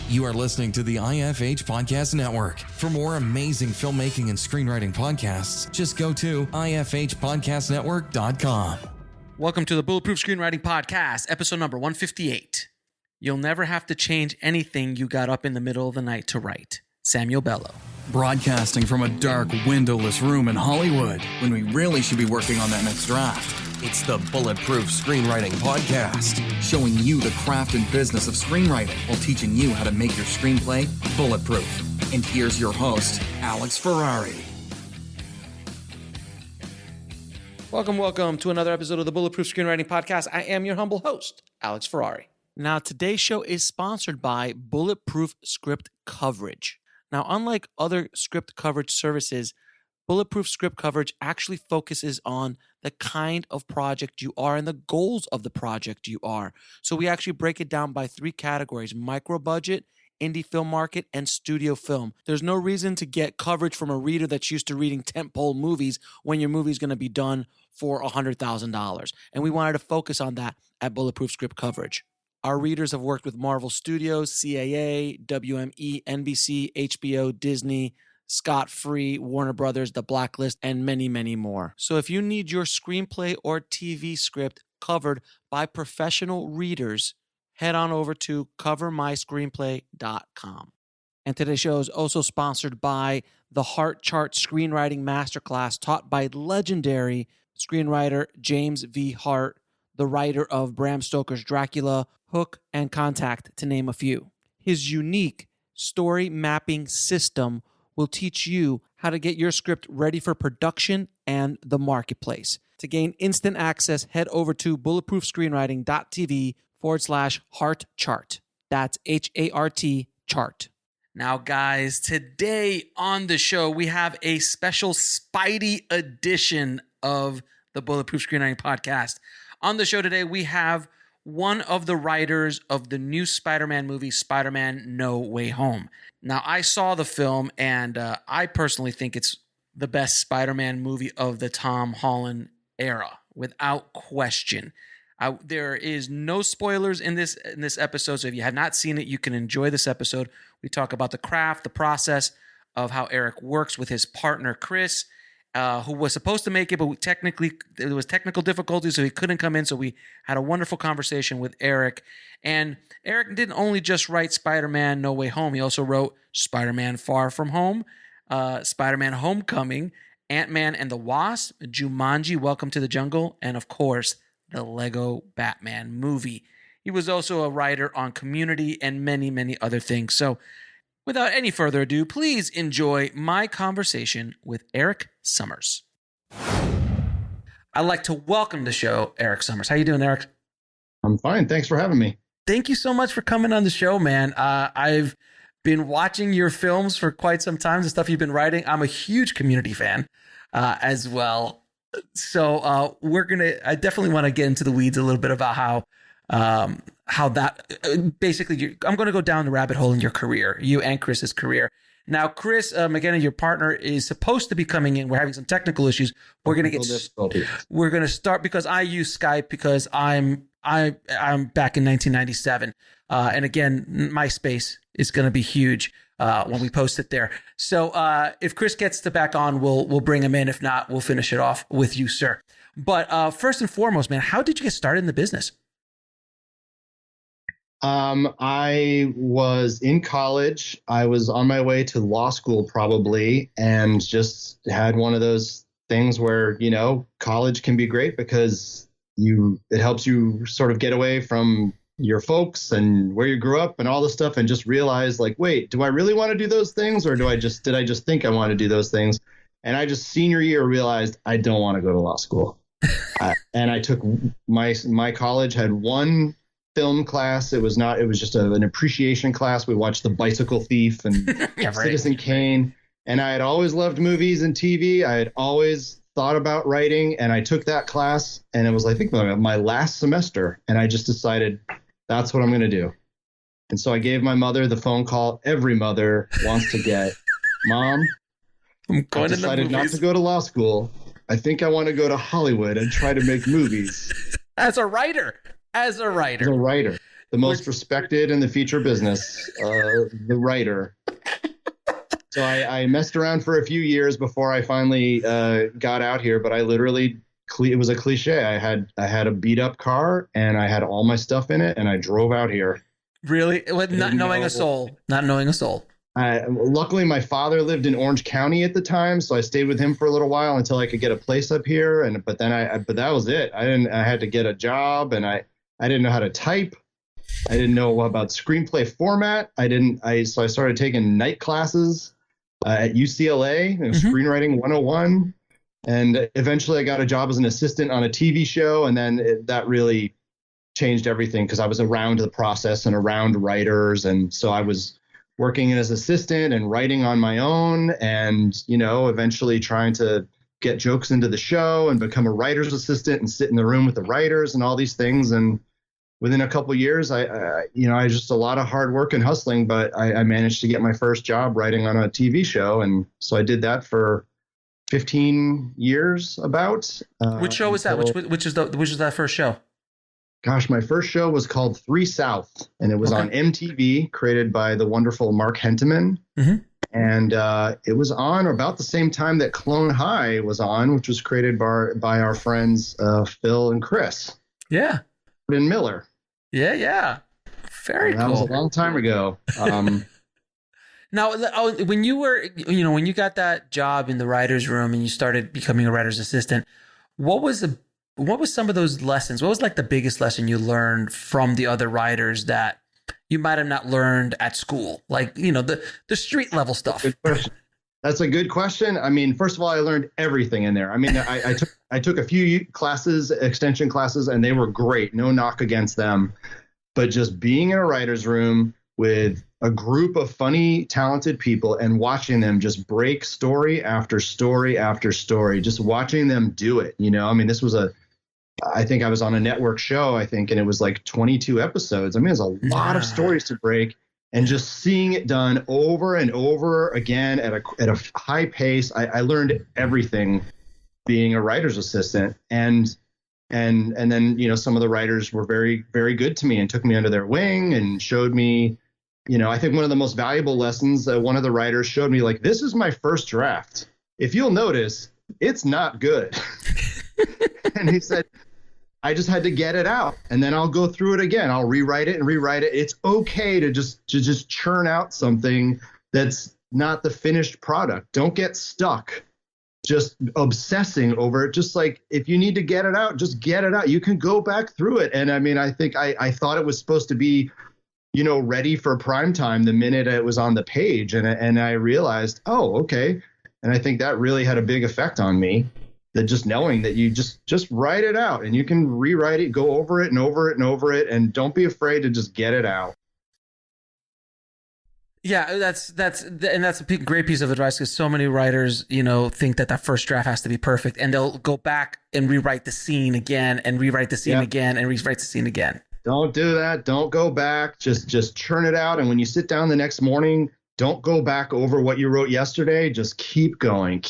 You are listening to the IFH Podcast Network. For more amazing filmmaking and screenwriting podcasts, just go to ifhpodcastnetwork.com. Welcome to the Bulletproof Screenwriting Podcast, episode number 158. You'll never have to change anything you got up in the middle of the night to write. Samuel Bello. Broadcasting from a dark, windowless room in Hollywood when we really should be working on that next draft. It's the Bulletproof Screenwriting Podcast. Showing you the craft and business of screenwriting while teaching you how to make your screenplay bulletproof. And here's your host, Alex Ferrari. Welcome to another episode of the Bulletproof Screenwriting Podcast. I am your humble host, Alex Ferrari. Now, today's show is sponsored by Bulletproof Script Coverage. Now, unlike other script coverage services, Bulletproof Script Coverage actually focuses on the kind of project you are and the goals of the project you are. So we actually break it down by three categories: micro budget, indie film market, and studio film. There's no reason to get coverage from a reader that's used to reading tentpole movies when your movie's going to be done for $100,000. And we wanted to focus on that at Bulletproof Script Coverage. Our readers have worked with Marvel Studios, CAA, WME, NBC, HBO, Disney, Scott Free, Warner Brothers, The Blacklist, and many, many more. So if you need your screenplay or TV script covered by professional readers, head on over to covermyscreenplay.com. And today's show is also sponsored by the Heart Chart Screenwriting Masterclass taught by legendary screenwriter James V. Hart, the writer of Bram Stoker's Dracula, Hook, and Contact, to name a few. His unique story mapping system will teach you how to get your script ready for production and the marketplace. To gain instant access, head over to bulletproofscreenwriting.tv/heart chart. That's HART chart. Now, guys, today on the show, we have a special Spidey edition of the Bulletproof Screenwriting Podcast. On the show today, we have one of the writers of the new Spider-Man movie, Spider-Man No Way Home. Now, I saw the film, and I personally think it's the best Spider-Man movie of the Tom Holland era, without question. There is no spoilers in this episode, so if you have not seen it, you can enjoy this episode. We talk about the craft, the process of how Erik works with his partner, Chris, who was supposed to make it, but there was technical difficulties, so he couldn't come in. So we had a wonderful conversation with Erik. And Erik didn't only just write Spider-Man No Way Home, he also wrote Spider-Man Far From Home, Spider-Man Homecoming, Ant-Man and the Wasp, Jumanji, Welcome to the Jungle, and of course, the Lego Batman movie. He was also a writer on Community and many, many other things. So without any further ado, please enjoy my conversation with Erik Sommers. I'd like to welcome to the show Erik Sommers. How you doing, Erik? I'm fine. Thanks for having me. Thank you so much for coming on the show, man. I've been watching your films for quite some time, the stuff you've been writing. I'm a huge Community fan as well. So I definitely want to get into the weeds a little bit about how that basically, I'm going to go down the rabbit hole in your career, you and Chris's career. Now, Chris McKenna, your partner, is supposed to be coming in. We're having some technical issues. We're going to start because I use Skype because I'm back in 1997. And again, MySpace is going to be huge when we post it there. So if Chris gets to back on, we'll bring him in. If not, we'll finish it off with you, sir. But first and foremost, man, how did you get started in the business? I was in college. I was on my way to law school probably, and just had one of those things where, college can be great because it helps you sort of get away from your folks and where you grew up and all this stuff, and just realize, like, wait, do I really want to do those things, or did I just think I want to do those things? And I just senior year realized I don't want to go to law school. And I took my college had one film class. It was just an appreciation class. We watched The Bicycle Thief and Citizen Kane. And I had always loved movies and TV. I had always thought about writing, and I took that class, and it was, I think, my last semester. And I just decided that's what I'm going to do. And so I gave my mother the phone call every mother wants to get. Mom, I decided not to go to law school. I think I want to go to Hollywood and try to make movies. As a writer. The the most respected in the feature business, the writer. So I messed around for a few years before I finally got out here, but I literally, it was a cliche. I had a beat up car and I had all my stuff in it and I drove out here. Really? Not knowing a soul. Not knowing a soul. Luckily, my father lived in Orange County at the time, so I stayed with him for a little while until I could get a place up here. But that was it. I had to get a job, and I didn't know how to type. I didn't know about screenplay format. So I started taking night classes at UCLA, Screenwriting 101, and eventually I got a job as an assistant on a TV show, and then that really changed everything because I was around the process and around writers, and so I was working as assistant and writing on my own and, eventually trying to get jokes into the show and become a writer's assistant and sit in the room with the writers and all these things. And within a couple of years, I just a lot of hard work and hustling, but I managed to get my first job writing on a TV show. And so I did that for 15 years about. Which show was that? Which was that first show? Gosh, my first show was called 3 South, and it was on MTV, created by the wonderful Mark Henteman. Mm-hmm. And it was on about the same time that Clone High was on, which was created by our friends Phil and Chris. Yeah. And Miller. Yeah. Very cool. That was a long time ago. Now, when you got that job in the writer's room and you started becoming a writer's assistant, what was some of those lessons? What was like the biggest lesson you learned from the other writers that you might have not learned at school? Like, the street level stuff. Good question. That's a good question. I mean, first of all, I learned everything in there. I mean, I took a few classes, extension classes, and they were great. No knock against them. But just being in a writer's room with a group of funny, talented people and watching them just break story after story after story, just watching them do it. I mean, I think I was on a network show, and it was like 22 episodes. I mean, there's a lot of stories to break, and just seeing it done over and over again at a high pace. I learned everything being a writer's assistant, and then, some of the writers were very, very good to me and took me under their wing and showed me, I think one of the most valuable lessons, one of the writers showed me, like, this is my first draft. If you'll notice, it's not good. And he said, I just had to get it out, and then I'll go through it again. I'll rewrite it and rewrite it. It's okay to just churn out something that's not the finished product. Don't get stuck just obsessing over it. Just like, if you need to get it out, just get it out. You can go back through it. And I mean, I think I thought it was supposed to be, ready for prime time the minute it was on the page. And I realized, oh, okay. And I think that really had a big effect on me. That just knowing that you just write it out and you can rewrite it, go over it and over it and over it, and don't be afraid to just get it out. Yeah, that's a great piece of advice, because so many writers, think that first draft has to be perfect, and they'll go back and rewrite the scene again and rewrite the scene again and rewrite the scene again. Don't do that. Don't go back. Just churn it out. And when you sit down the next morning, don't go back over what you wrote yesterday. Just keep going.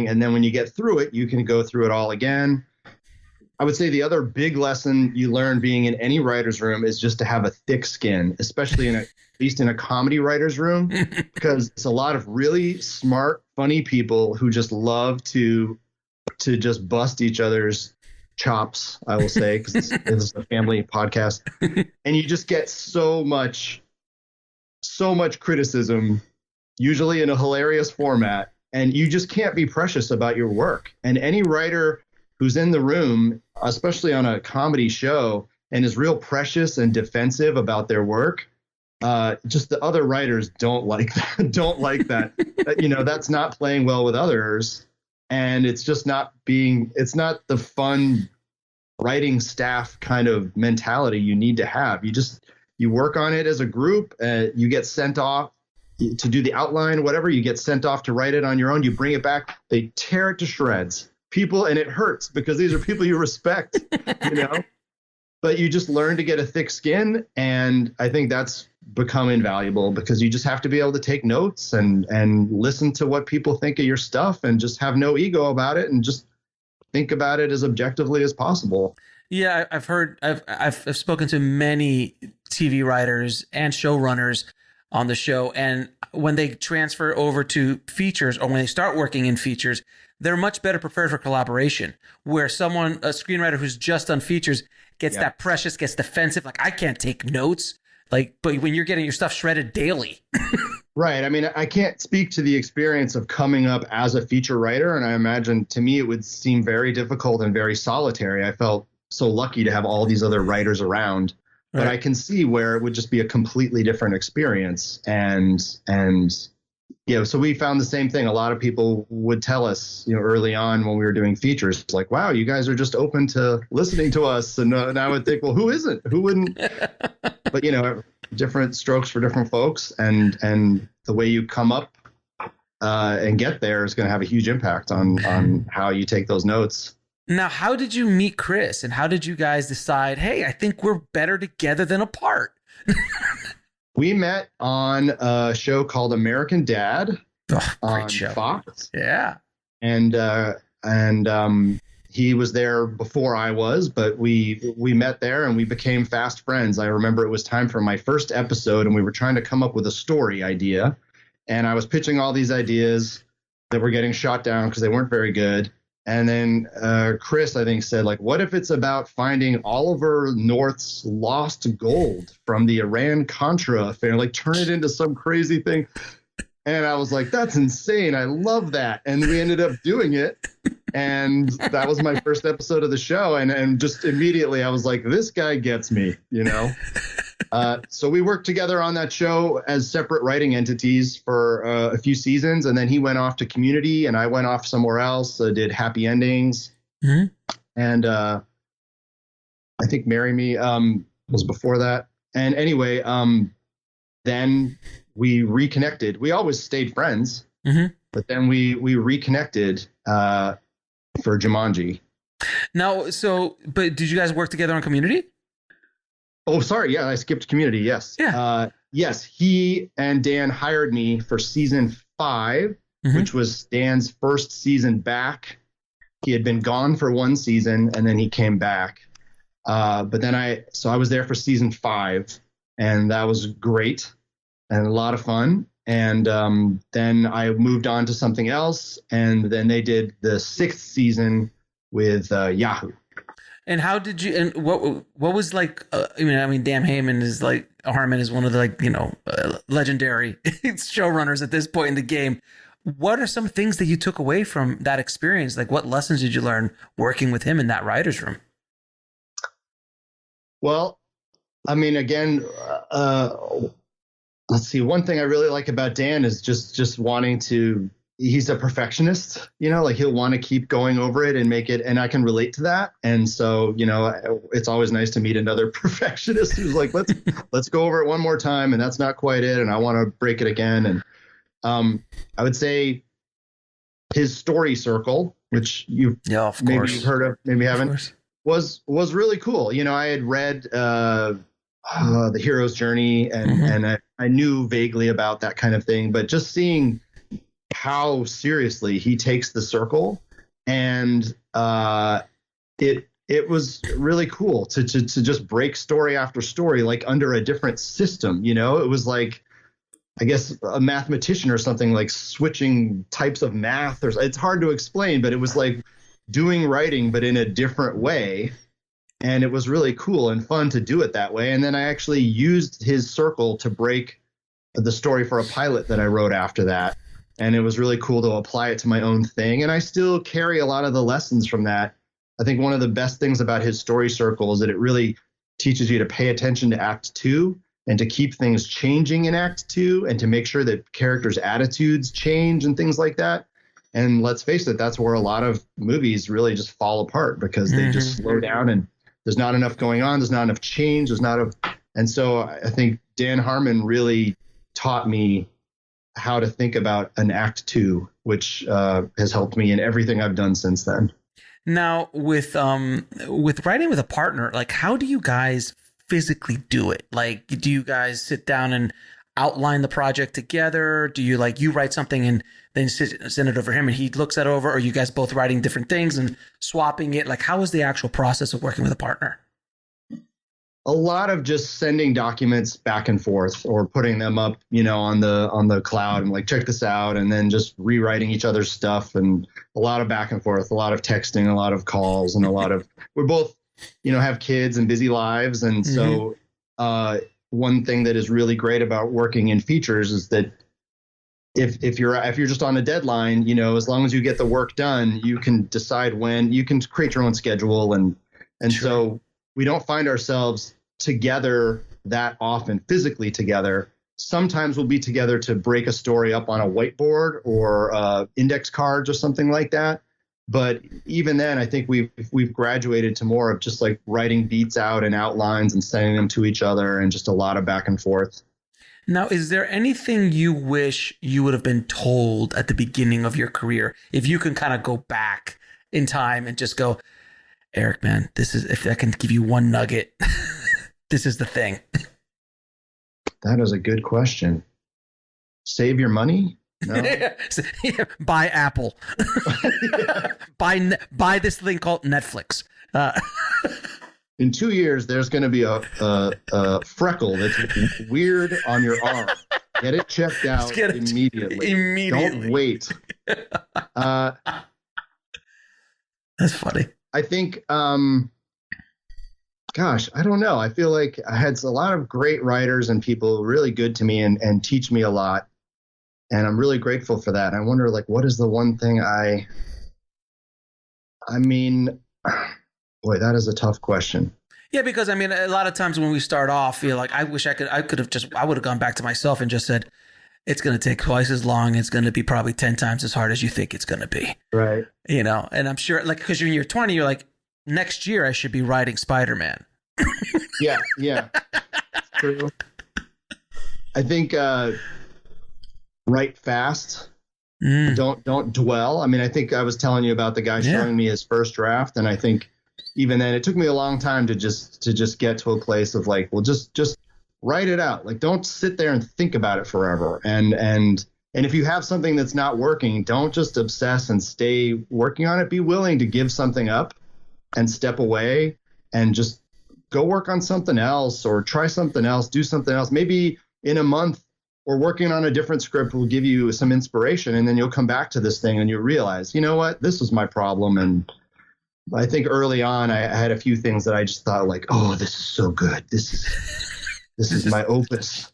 And then when you get through it, you can go through it all again. I would say the other big lesson you learn being in any writer's room is just to have a thick skin, especially at least in a comedy writer's room, because it's a lot of really smart, funny people who just love to just bust each other's chops, I will say, because it's a family podcast. And you just get so much criticism, usually in a hilarious format, and you just can't be precious about your work. And any writer who's in the room, especially on a comedy show, and is real precious and defensive about their work, just the other writers don't like that. That's not playing well with others, and it's just it's not the fun writing staff kind of mentality you need to have. You work on it as a group, you get sent off to do the outline, whatever, you get sent off to write it on your own, you bring it back, they tear it to shreds. People, and it hurts because these are people you respect, but you just learn to get a thick skin. And I think that's become invaluable, because you just have to be able to take notes and listen to what people think of your stuff, and just have no ego about it, and just think about it as objectively as possible. Yeah, I've spoken to many TV writers and showrunners on the show. And when they transfer over to features, or when they start working in features, they're much better prepared for collaboration, where a screenwriter who's just done features gets that precious, gets defensive. Like, I can't take notes. Like, but when you're getting your stuff shredded daily. Right. I mean, I can't speak to the experience of coming up as a feature writer. And I imagine to me, it would seem very difficult and very solitary. I felt so lucky to have all these other writers around, but I can see where it would just be a completely different experience. And so we found the same thing. A lot of people would tell us, early on when we were doing features, like, wow, you guys are just open to listening to us. And I would think, well, who isn't? Who wouldn't? But, different strokes for different folks. And the way you come up and get there is going to have a huge impact on how you take those notes. Now, how did you meet Chris, and how did you guys decide, hey, I think we're better together than apart? We met on a show called American Dad on show. Fox. Yeah. And he was there before I was, but we met there and we became fast friends. I remember it was time for my first episode and we were trying to come up with a story idea. And I was pitching all these ideas that were getting shot down because they weren't very good. And then Chris, I think, said, like, what if it's about finding Oliver North's lost gold from the Iran-Contra affair? Like, turn it into some crazy thing. And I was like, that's insane. I love that. And we ended up doing it. And that was my first episode of the show. And just immediately I was like, this guy gets me, So we worked together on that show as separate writing entities for a few seasons. And then he went off to Community and I went off somewhere else, did Happy Endings. Mm-hmm. And I think Marry Me was before that. And anyway, then we reconnected. We always stayed friends, but then we reconnected for Jumanji. Now, but did you guys work together on Community? Oh, sorry. Yeah, I skipped Community. Yes. Yeah. Yes, he and Dan hired me for season 5, which was Dan's first season back. He had been gone for one season and then he came back. But then I was there for season 5 and that was great and a lot of fun. And then I moved on to something else. And then they did the 6th season with Yahoo. And how did you, and what was like, I mean, Dan Harmon is one of the legendary showrunners at this point in the game. What are some things that you took away from that experience? Like, what lessons did you learn working with him in that writer's room? Well, I mean, again, let's see. One thing I really like about Dan is just wanting to, he's a perfectionist, like he'll want to keep going over it and make it. And I can relate to that. And so, it's always nice to meet another perfectionist who's like, let's go over it one more time. And that's not quite it. And I want to break it again. And I would say his story circle, which maybe you've heard of, maybe haven't, was really cool. I had read The Hero's Journey and I knew vaguely about that kind of thing, but just seeing how seriously he takes the circle, and it was really cool to just break story after story, like under a different system. It was like, I guess, a mathematician or something, like switching types of math, or it's hard to explain, but it was like doing writing but in a different way. And it was really cool and fun to do it that way. And then I actually used his circle to break the story for a pilot that I wrote after that. And it was really cool to apply it to my own thing. And I still carry a lot of the lessons from that. I think one of the best things about his story circle is that it really teaches you to pay attention to Act 2 and to keep things changing in Act 2 and to make sure that characters' attitudes change and things like that. And let's face it, that's where a lot of movies really just fall apart, because they just slow down and there's not enough going on. There's not enough change. And so I think Dan Harmon really taught me how to think about an Act 2, which has helped me in everything I've done since then. Now, with writing with a partner, like, how do you guys physically do it? Like, do you guys sit down and outline the project together? Do you you write something and then send it over him and he looks it over? Or are you guys both writing different things and swapping it? Like, how is the actual process of working with a partner? A lot of just sending documents back and forth or putting them up, on the cloud and like, check this out, and then just rewriting each other's stuff, and a lot of back and forth, a lot of texting, a lot of calls, and a lot of, we're both, have kids and busy lives. And so one thing that is really great about working in features is that if you're just on a deadline, as long as you get the work done, you can decide when, you can create your own schedule. And so we don't find ourselves together that often, physically together. Sometimes we'll be together to break a story up on a whiteboard or index cards or something like that. But even then, I think we've graduated to more of just like writing beats out and outlines and sending them to each other, and just a lot of back and forth. Now, is there anything you wish you would have been told at the beginning of your career? If you can kind of go back in time and just go, Erik, man, if I can give you one nugget, this is the thing. That is a good question. Save your money? No. Buy Apple. Buy this thing called Netflix. In 2 years, there's going to be a freckle that's weird on your arm. Get it checked out immediately. Don't wait. That's funny. I think, I don't know. I feel like I had a lot of great writers and people really good to me and teach me a lot. And I'm really grateful for that. I wonder, like, what is the one thing boy, that is a tough question. Yeah, because a lot of times when we start off, you're like, I wish I would have gone back to myself and just said, it's going to take twice as long. It's going to be probably 10 times as hard as you think it's going to be. Right. And I'm sure, like, because when you're 20, you're like, next year I should be writing SpiderMan. Yeah. It's true. I think, write fast. Don't dwell. I think I was telling you about the guy showing me his first draft, and I think even then it took me a long time to just get to a place of like, well, just write it out. Like, don't sit there and think about it forever. And if you have something that's not working, don't just obsess and stay working on it. Be willing to give something up and step away and just go work on something else, or try something else, do something else. Maybe in a month or working on a different script will give you some inspiration, and then you'll come back to this thing and you'll realize, you know what, this was my problem. And I think early on I had a few things that I just thought like, oh, this is so good. This is my opus.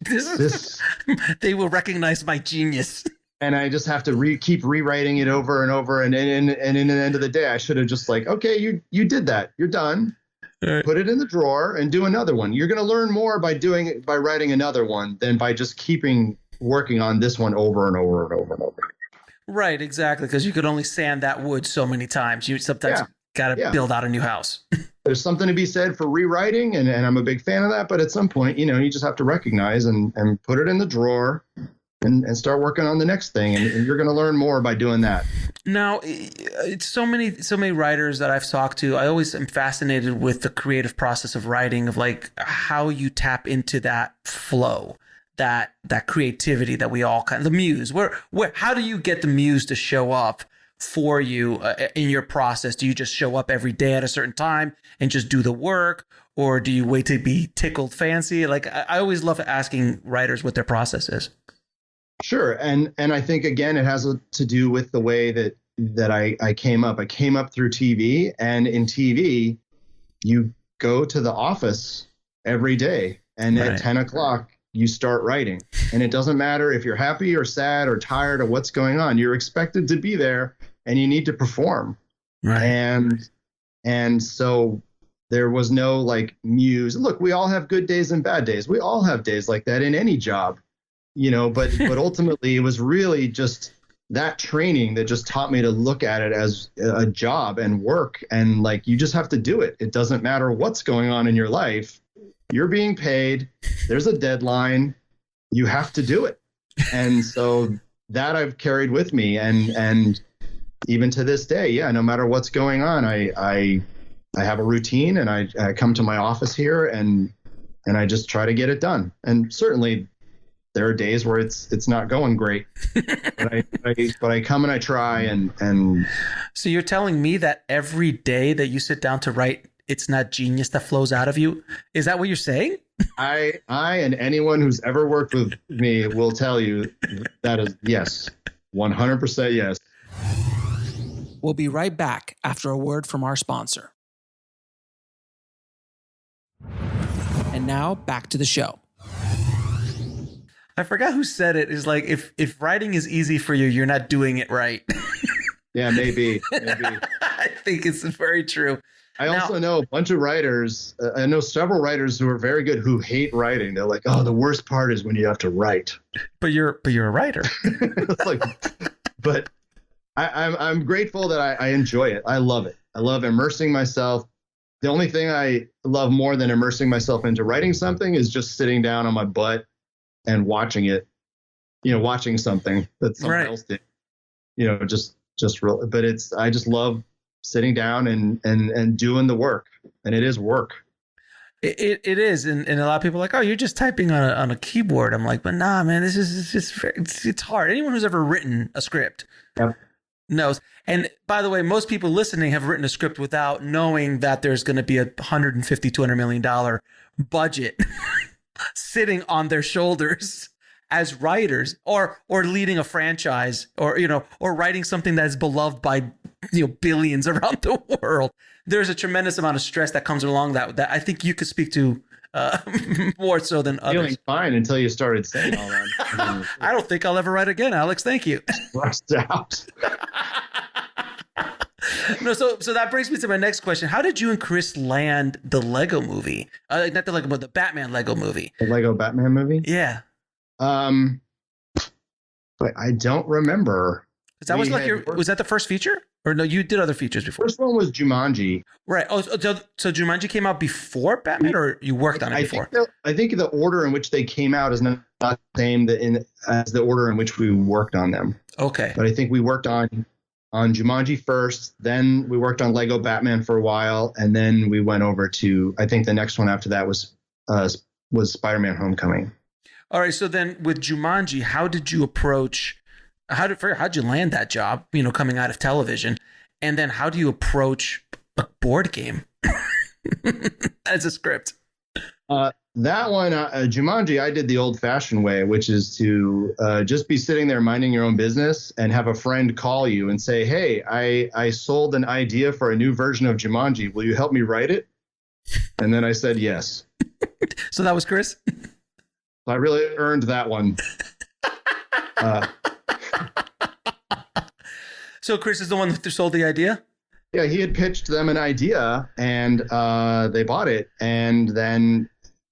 They will recognize my genius. And I just have to keep rewriting it over and over. And in the end of the day, I should have just like, okay, you did that. You're done. Right. Put it in the drawer and do another one. You're going to learn more by writing another one than by just keeping working on this one over and over and over and over. Right, exactly. Because you could only sand that wood so many times. You sometimes got to build out a new house. There's something to be said for rewriting, and I'm a big fan of that. But at some point, you just have to recognize and put it in the drawer and start working on the next thing. And you're going to learn more by doing that. Now, it's so many writers that I've talked to. I always am fascinated with the creative process of writing, of like how you tap into that flow, that creativity that we all the muse. How do you get the muse to show up for you in your process? Do you just show up every day at a certain time and just do the work, or do you wait to be tickled fancy? Like, I always love asking writers what their process is. Sure. And I think, again, it has to do with the way that I came up. I came up through TV, and in TV, you go to the office every day, and at 10 o'clock, you start writing. And it doesn't matter if you're happy or sad or tired or what's going on. You're expected to be there, and you need to perform. Right. And so there was no like muse. Look, we all have good days and bad days. We all have days like that in any job. But ultimately it was really just that training that just taught me to look at it as a job and work. And like, you just have to do it. It doesn't matter what's going on in your life. You're being paid. There's a deadline. You have to do it. And so that I've carried with me. And even to this day, no matter what's going on, I have a routine, and I come to my office here and I just try to get it done. And certainly there are days where it's not going great, but I come and I try and. So you're telling me that every day that you sit down to write it's not genius that flows out of you. Is that what you're saying? I and anyone who's ever worked with me will tell you that is yes. 100% yes. We'll be right back after a word from our sponsor. And now back to the show. I forgot who said it. Is like, if writing is easy for you, you're not doing it right. Yeah, maybe. I think it's very true. I also know a bunch of writers. I know several writers who are very good who hate writing. They're like, "Oh, the worst part is when you have to write." But you're a writer. It's like, but I'm grateful that I enjoy it. I love it. I love immersing myself. The only thing I love more than immersing myself into writing something is just sitting down on my butt and watching it. Watching something that someone else did. Just real. But I just love sitting down and doing the work, and it is work. It is, and a lot of people are like, oh, you're just typing on a keyboard. I'm like, but nah, man, this is just it's hard. Anyone who's ever written a script knows. And by the way, most people listening have written a script without knowing that there's going to be $150-200 million budget sitting on their shoulders as writers, or leading a franchise, or writing something that is beloved by billions around the world. There's a tremendous amount of stress that comes along that I think you could speak to more so than others. Feeling fine until you started saying all that. I don't think I'll ever write again, Alex. Thank you. Rushed out. No, so that brings me to my next question. How did you and Chris land the Lego movie? Not the Lego, but the Batman Lego movie. The Lego Batman movie? Yeah. But I don't remember. That was was that the first feature? Or no, you did other features before. First one was Jumanji. Right. Oh, so Jumanji came out before Batman, or you worked on it before? I think the order in which they came out is not the same as the order in which we worked on them. Okay. But I think we worked on Jumanji first, then we worked on Lego Batman for a while, and then we went over to, I think the next one after that was Spider-Man Homecoming. All right. So then with Jumanji, how did you approach? How'd you land that job? Coming out of television, and then how do you approach a board game as a script? That one, Jumanji, I did the old-fashioned way, which is to just be sitting there minding your own business and have a friend call you and say, "Hey, I sold an idea for a new version of Jumanji. Will you help me write it?" And then I said yes. So that was Chris? I really earned that one. So Chris is the one who sold the idea? Yeah, he had pitched them an idea, and they bought it. And then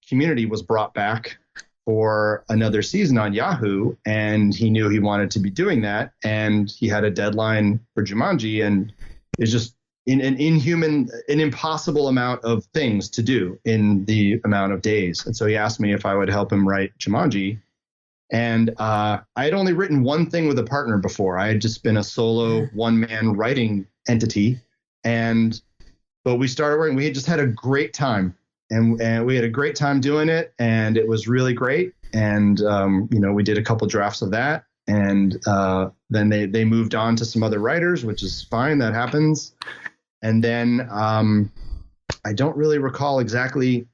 Community was brought back for another season on Yahoo, and he knew he wanted to be doing that. And he had a deadline for Jumanji, and it's just an impossible amount of things to do in the amount of days. And so he asked me if I would help him write Jumanji. And I had only written one thing with a partner before. I had just been a solo one-man writing entity. But we started working. We had just had a great time. And we had a great time doing it. And it was really great. And, we did a couple drafts of that. And then they moved on to some other writers, which is fine. That happens. And then I don't really recall exactly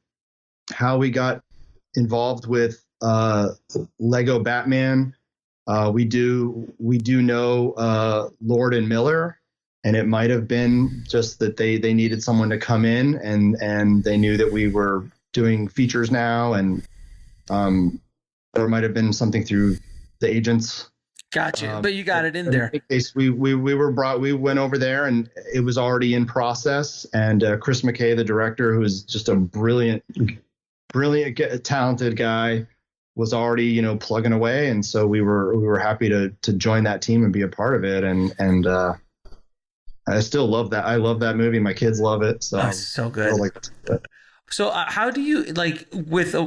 how we got involved with Lego Batman. We do know Lord and Miller, and it might have been just that they needed someone to come in, and they knew that we were doing features now, and or it might have been something through the agents. Gotcha. But you got it in there. In case we went over there, and it was already in process. And Chris McKay, the director, who is just a brilliant, talented guy, was already, plugging away. And so we were happy to join that team and be a part of it. And I still love that. I love that movie. My kids love it. So that's so good. So how do you, like, with a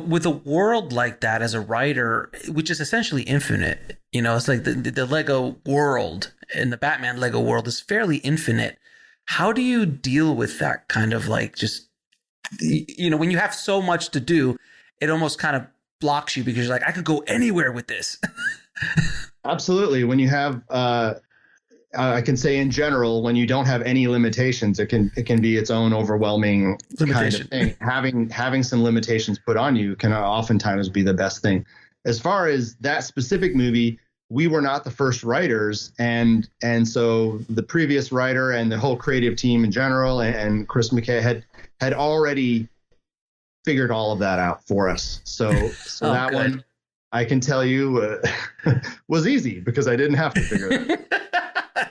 world like that as a writer, which is essentially infinite, it's like the Lego world and the Batman Lego world is fairly infinite. How do you deal with that kind of, like, just, when you have so much to do, it almost kind of blocks you because you're like, I could go anywhere with this. Absolutely. When you have I can say in general, when you don't have any limitations, it can be its own overwhelming kind of thing. Having some limitations put on you can oftentimes be the best thing. As far as that specific movie, we were not the first writers, and so the previous writer and the whole creative team in general and Chris McKay had already figured all of that out for us. So that good. One I can tell you was easy because I didn't have to figure it out.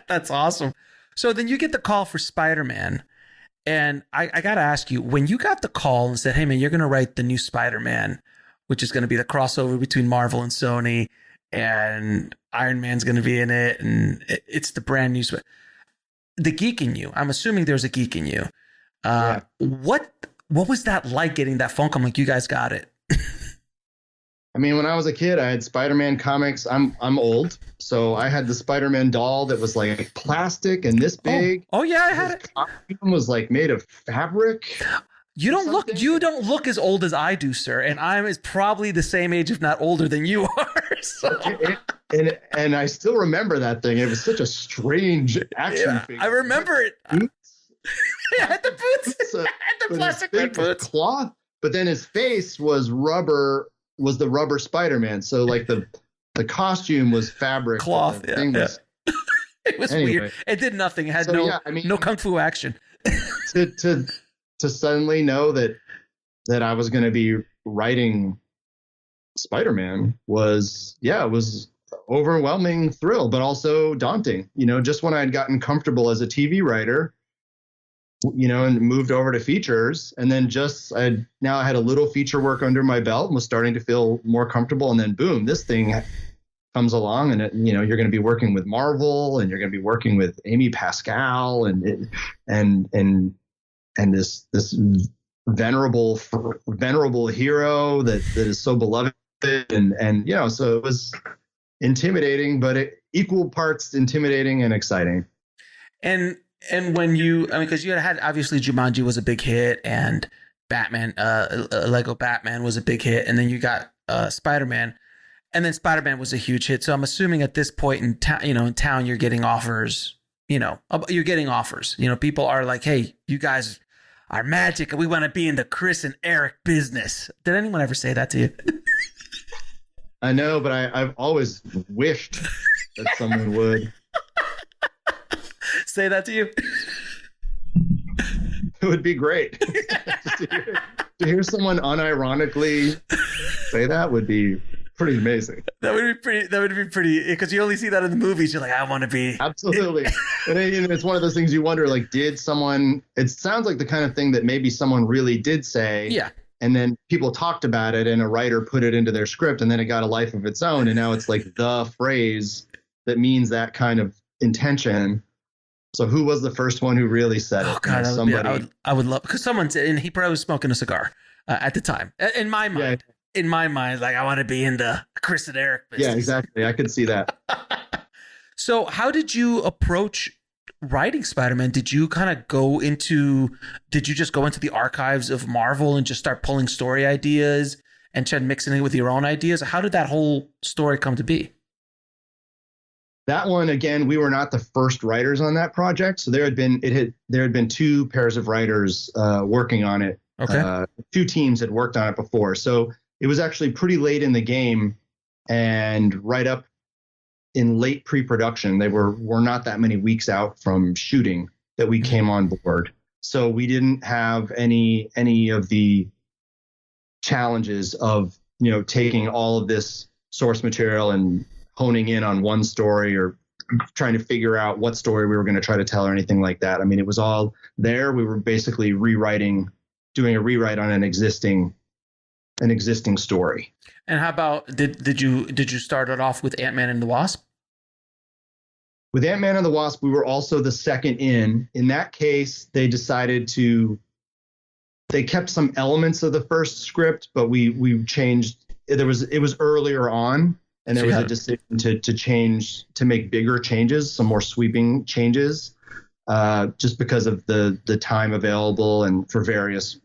That's awesome. So then you get the call for Spider-Man. And I got to ask you, when you got the call and said, hey, man, you're going to write the new Spider-Man, which is going to be the crossover between Marvel and Sony, and Iron Man's going to be in it, and it's the brand new. The geek in you, I'm assuming there's a geek in you. Yeah. What was that like getting that phone call? Like, you guys got it. I mean, when I was a kid, I had Spider-Man comics. I'm old, so I had the Spider-Man doll that was like plastic and this big. Oh yeah, I had it. Costume was like made of fabric. You don't look as old as I do, sir, and I'm probably the same age, if not older, than you are. So. And I still remember that thing. It was such a strange action figure. I remember it. I had the boots. I had the plastic boots. Cloth, but then his face was rubber. Was the rubber Spider-Man. So like the costume was fabric. Cloth. It was weird. It did nothing. It had no kung fu action. to suddenly know that I was going to be writing Spider-Man was overwhelming thrill, but also daunting. Just when I had gotten comfortable as a TV writer, and moved over to features, and then I had a little feature work under my belt and was starting to feel more comfortable. And then boom, this thing comes along, and you're going to be working with Marvel, and you're going to be working with Amy Pascal, and this venerable hero that is so beloved, and so it was intimidating, but equal parts intimidating and exciting. And when because you had obviously Jumanji was a big hit, and Batman, Lego Batman was a big hit, and then you got Spider-Man, and then Spider-Man was a huge hit. So I'm assuming at this point in town, you're getting offers. You're getting offers. People are like, "Hey, you guys are magic, and we want to be in the Chris and Erik business." Did anyone ever say that to you? I know, but I've always wished that someone would. Say that to you. It would be great. to hear someone unironically say that would be pretty amazing. That would be pretty because you only see that in the movies. You're like, I want to be. Absolutely. And it's one of those things you wonder, like, did someone, it sounds like the kind of thing that maybe someone really did say. Yeah. And then people talked about it and a writer put it into their script, and then it got a life of its own. And now it's like the phrase that means that kind of intention. So who was the first one who really said it? Oh God, I would love, because someone said, and he probably was smoking a cigar at the time. In my mind, like, I want to be in the Chris and Erik business. Yeah, exactly. I could see that. So how did you approach writing Spider-Man? Did you just go into the archives of Marvel and just start pulling story ideas and try mixing it with your own ideas? How did that whole story come to be? That one, again, we were not the first writers on that project. So there had been two pairs of writers working on it. Okay. Two teams had worked on it before. So it was actually pretty late in the game, and right up in late pre-production. They were not that many weeks out from shooting that we came on board. So we didn't have any of the challenges of, taking all of this source material and honing in on one story or trying to figure out what story we were going to try to tell or anything like that. I mean, it was all there. We were basically doing a rewrite on an existing story. And how about did you start it off with Ant-Man and the Wasp? With Ant-Man and the Wasp, we were also the second in. In that case, they kept some elements of the first script, but we changed. It was earlier on. And there was a decision to change, to make bigger changes, some more sweeping changes, just because of the time available and for various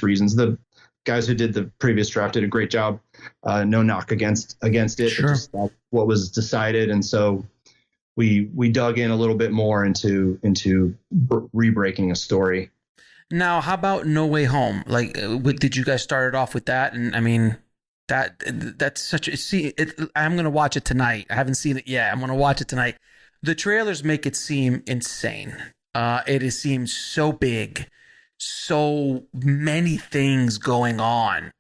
reasons. The guys who did the previous draft did a great job. No knock against it. Sure. Just what was decided. And so we dug in a little bit more into re-breaking a story. Now, how about No Way Home? Like, did you guys start it off with that? And I mean, that's such a I'm going to watch it tonight. I haven't seen it yet. I'm going to watch it tonight. The trailers make it seem insane. It seems so big, so many things going on.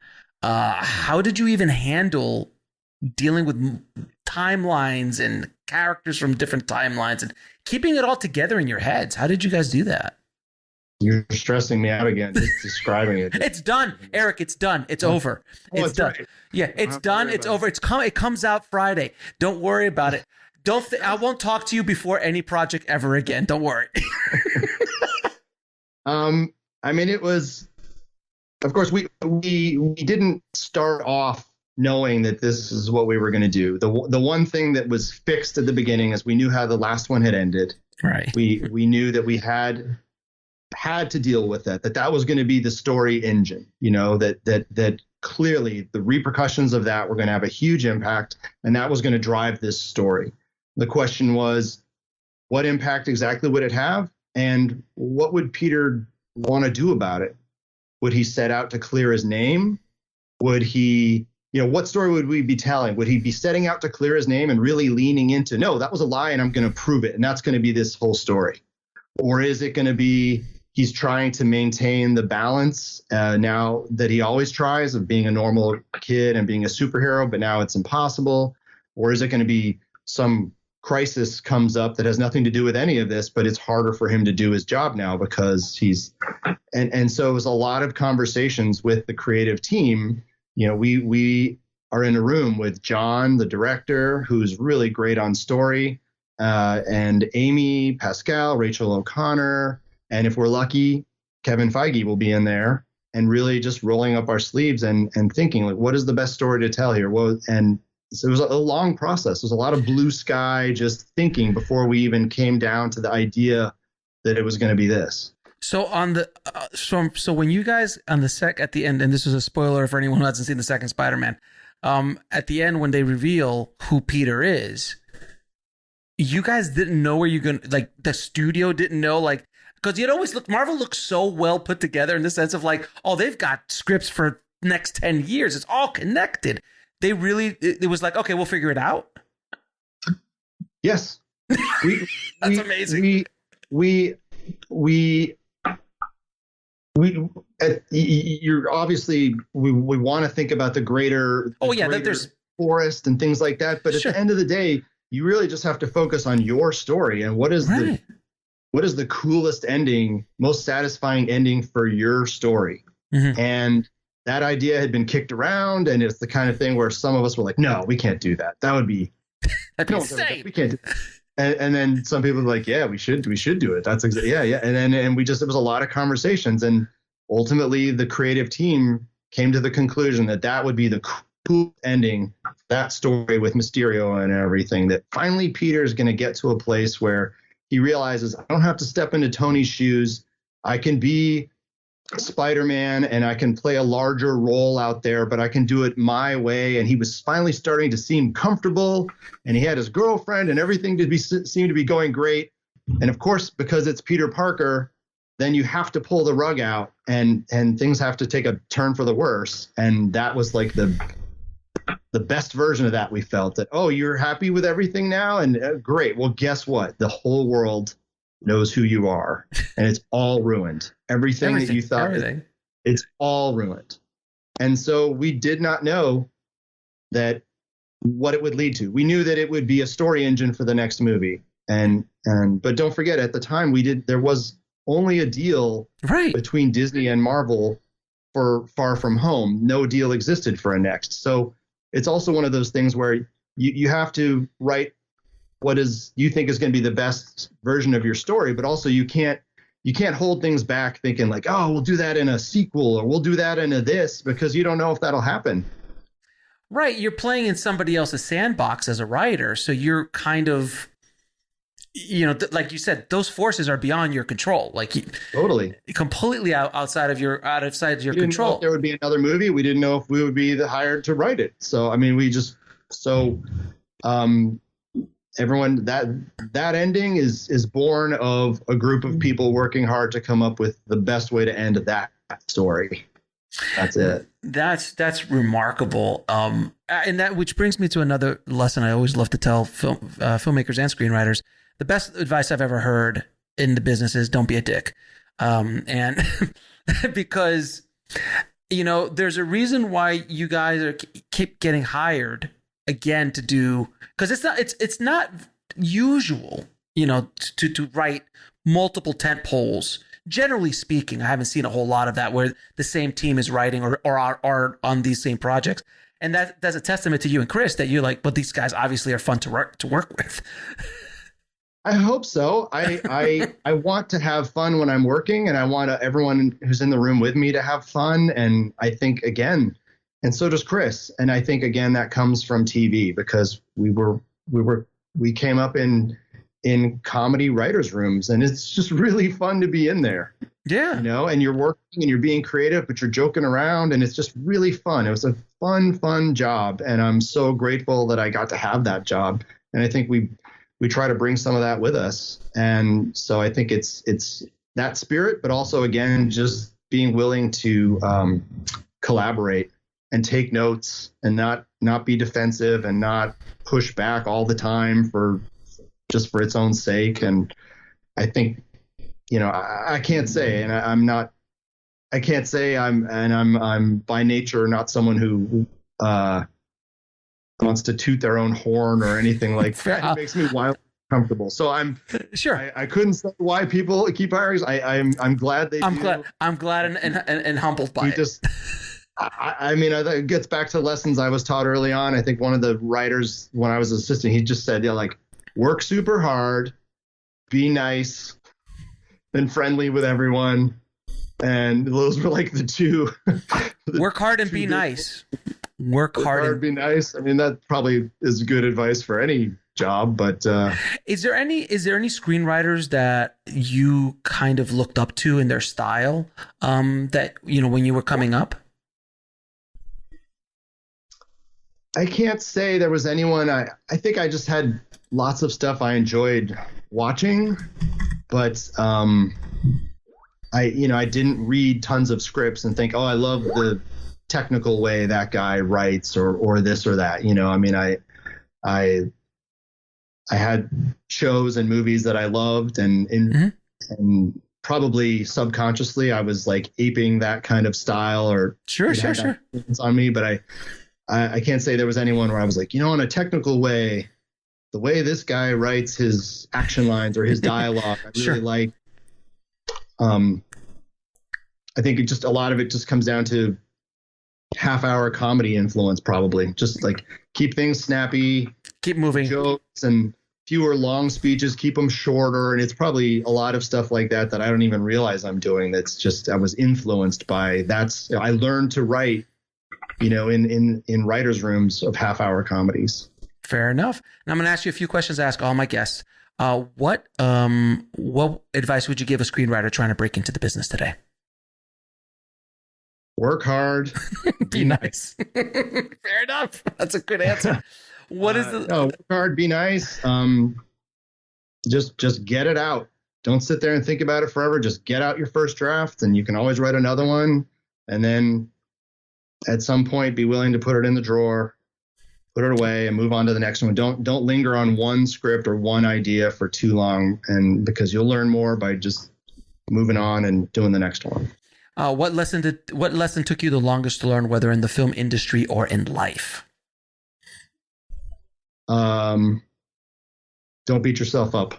How did you even handle dealing with timelines and characters from different timelines and keeping it all together in your heads? How did you guys do that? You're stressing me out again, just describing it. It's done, Eric. It's done. It's over. It's done. Right. Yeah, it's done. It's over. It comes out Friday. Don't worry about it. I won't talk to you before any project ever again. Don't worry. I mean, it was, of course, we didn't start off knowing that this is what we were going to do. The one thing that was fixed at the beginning is we knew how the last one had ended. Right. We knew that we had to deal with that was going to be the story engine, that clearly the repercussions of that were going to have a huge impact, and that was going to drive this story. The question was, what impact exactly would it have, and what would Peter want to do about it? Would he set out to clear his name? Would he, what story would we be telling? Would he be setting out to clear his name and really leaning into, no, that was a lie and I'm going to prove it, and that's going to be this whole story? Or is it going to be he's trying to maintain the balance now that he always tries of being a normal kid and being a superhero, but now it's impossible? Or is it going to be some crisis comes up that has nothing to do with any of this, but it's harder for him to do his job now because he's and so it was a lot of conversations with the creative team. We are in a room with John, the director, who's really great on story, and Amy, Pascal, Rachel O'Connor, and if we're lucky, Kevin Feige will be in there, and really just rolling up our sleeves and thinking, like, what is the best story to tell here? And so it was a long process. It was a lot of blue sky, just thinking before we even came down to the idea that it was going to be this. So on the so when you guys on the at the end, and this is a spoiler for anyone who hasn't seen the second Spider-Man, at the end when they reveal who Peter is, you guys didn't know where you're gonna, like, the studio didn't know, like, because you'd always Marvel looks so well put together in the sense of like, oh, they've got scripts for next 10 years. It's all connected. They really, it was like, okay, we'll figure it out. Yes. That's amazing. You're obviously, we want to think about the greater, there's forest and things like that. But at the end of the day, you really just have to focus on your story and what is the coolest ending, most satisfying ending for your story. Mm-hmm. And that idea had been kicked around, and it's the kind of thing where some of us were like, no, we can't do that. That would be insane. We can't do that. And then some people were like, yeah, we should do it. That's exactly, yeah. And we just, it was a lot of conversations, and ultimately the creative team came to the conclusion that would be the cool ending, that story with Mysterio and everything, that finally Peter's going to get to a place where he realizes, I don't have to step into Tony's shoes. I can be Spider-Man and I can play a larger role out there, but I can do it my way. And he was finally starting to seem comfortable, and he had his girlfriend and everything seemed to be going great. And of course, because it's Peter Parker, then you have to pull the rug out and things have to take a turn for the worse. And that was like the best version of that. We felt that, oh, you're happy with everything now? And great. Well, guess what? The whole world knows who you are, and it's all ruined. Everything that you thought, it's all ruined. And so we did not know that what it would lead to. We knew that it would be a story engine for the next movie. But don't forget, at the time there was only a deal between Disney and Marvel for Far From Home. No deal existed for a next. So it's also one of those things where you have to write what you think is going to be the best version of your story, but also you can't hold things back thinking like, oh, we'll do that in a sequel or we'll do that in a this, because you don't know if that'll happen. Right. You're playing in somebody else's sandbox as a writer. So you're kind of, like you said, those forces are beyond your control. Like totally completely outside of your control. We didn't know if there would be another movie. We didn't know if we would be hired to write it. So, I mean, everyone, that ending is born of a group of people working hard to come up with the best way to end that story. That's it. That's remarkable. And that, which brings me to another lesson I always love to tell filmmakers and screenwriters. The best advice I've ever heard in the business is don't be a dick. And because, you know, there's a reason why you guys keep getting hired again to do, because it's not usual, you know, to write multiple tent poles. Generally speaking, I haven't seen a whole lot of that where the same team is writing or are on these same projects. And that's a testament to you and Chris that you're like, but these guys obviously are fun to work with. I hope so. I want to have fun when I'm working, and I want everyone who's in the room with me to have fun. And I think, again, and so does Chris. And I think, again, that comes from TV, because we came up in comedy writers' rooms, and it's just really fun to be in there. Yeah. You know, and you're working and you're being creative, but you're joking around, and it's just really fun. It was a fun job. And I'm so grateful that I got to have that job. And I think we try to bring some of that with us. And so I think it's that spirit, but also, again, just being willing to collaborate and take notes and not be defensive and not push back all the time for its own sake. And I think, you know, I can't say, and I can't say I'm by nature not someone who wants to toot their own horn or anything like that. It makes me wildly comfortable. So I'm sure I couldn't say why people keep hiring. I'm glad they. I'm glad and humbled by it. I mean, it gets back to lessons I was taught early on. I think one of the writers, when I was an assistant, he just said, yeah, like, work super hard, be nice, and friendly with everyone. And those were like the two. Work hard and be nice. Work hard and be nice. I mean, that probably is good advice for any job, but is there any screenwriters that you kind of looked up to in their style that, you know, when you were coming up? I can't say there was anyone. I think I just had lots of stuff I enjoyed watching, but I didn't read tons of scripts and think, oh, I love the technical way that guy writes or this or that. You know, I mean, I had shows and movies that I loved, and probably subconsciously I was like aping that kind of style or sure it's on me, but I can't say there was anyone where I was like, you know, in a technical way, the way this guy writes his action lines or his dialogue, I really like. I think a lot of it just comes down to half-hour comedy influence, probably. Just like keep things snappy, keep moving, jokes and fewer long speeches, keep them shorter. And it's probably a lot of stuff like that I don't even realize I'm doing. That's just, I was influenced by I learned to write, you know, in writers' rooms of half-hour comedies. Fair enough. And I'm going to ask you a few questions to ask all my guests. What advice would you give a screenwriter trying to break into the business today? Work hard. Be nice. Fair enough. That's a good answer. What is the? No, work hard. Be nice. Just get it out. Don't sit there and think about it forever. Just get out your first draft, and you can always write another one. And then at some point, be willing to put it in the drawer, put it away, and move on to the next one. Don't linger on one script or one idea for too long, and because you'll learn more by just moving on and doing the next one. What lesson took you the longest to learn, whether in the film industry or in life? Don't beat yourself up.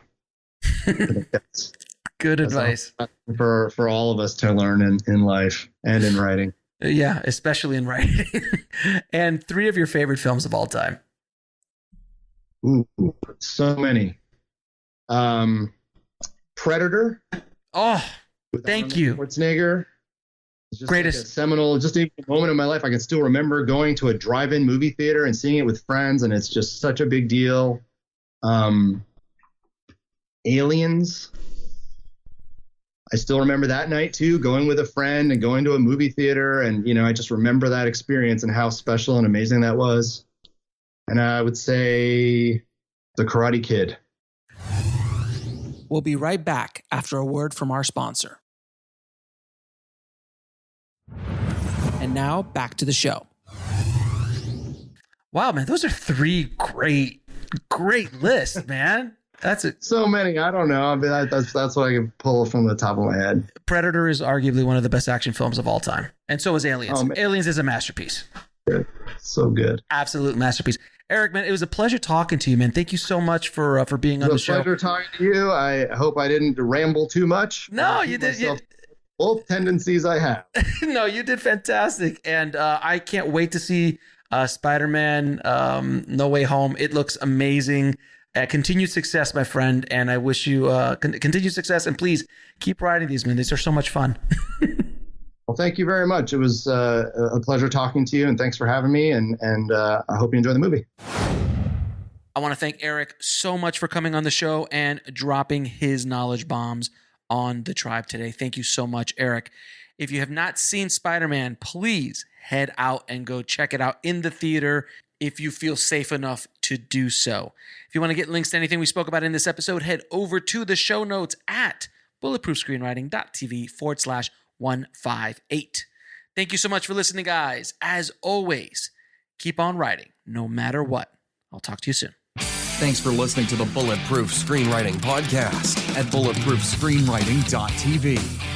That's good advice for all of us to learn in life and in writing. Yeah, especially in writing. And 3 of your favorite films of all time. Ooh, so many. Predator. Oh, thank you. Schwarzenegger. It's just greatest, like a seminal, just a moment in my life. I can still remember going to a drive-in movie theater and seeing it with friends, and it's just such a big deal. Aliens. I still remember that night too, going with a friend and going to a movie theater, and you know, I just remember that experience and how special and amazing that was. And I would say The Karate Kid. We'll be right back after a word from our sponsor. And now back to the show. Wow, man, those are 3 great lists, man. That's it. So many. I don't know. I mean, that's what I can pull from the top of my head. Predator is arguably one of the best action films of all time. And so is Aliens. Oh, Aliens is a masterpiece. Good. So good. Absolute masterpiece. Erik, man, it was a pleasure talking to you, man. Thank you so much for being on the show. It was a pleasure talking to you. I hope I didn't ramble too much. No, you did. Both tendencies I have. No, you did fantastic. And I can't wait to see SpiderMan No Way Home. It looks amazing. Continued success, my friend. And I wish you continued success. And please keep writing these, man. These are so much fun. Well, thank you very much. It was a pleasure talking to you, and thanks for having me. And I hope you enjoy the movie. I want to thank Erik so much for coming on the show and dropping his knowledge bombs on the tribe today. Thank you so much, Erik. If you have not seen SpiderMan, please head out and go check it out in the theater if you feel safe enough to do so. If you want to get links to anything we spoke about in this episode, head over to the show notes at bulletproofscreenwriting.tv/158. Thank you so much for listening, guys. As always, keep on writing, no matter what. I'll talk to you soon. Thanks for listening to the Bulletproof Screenwriting Podcast at bulletproofscreenwriting.tv.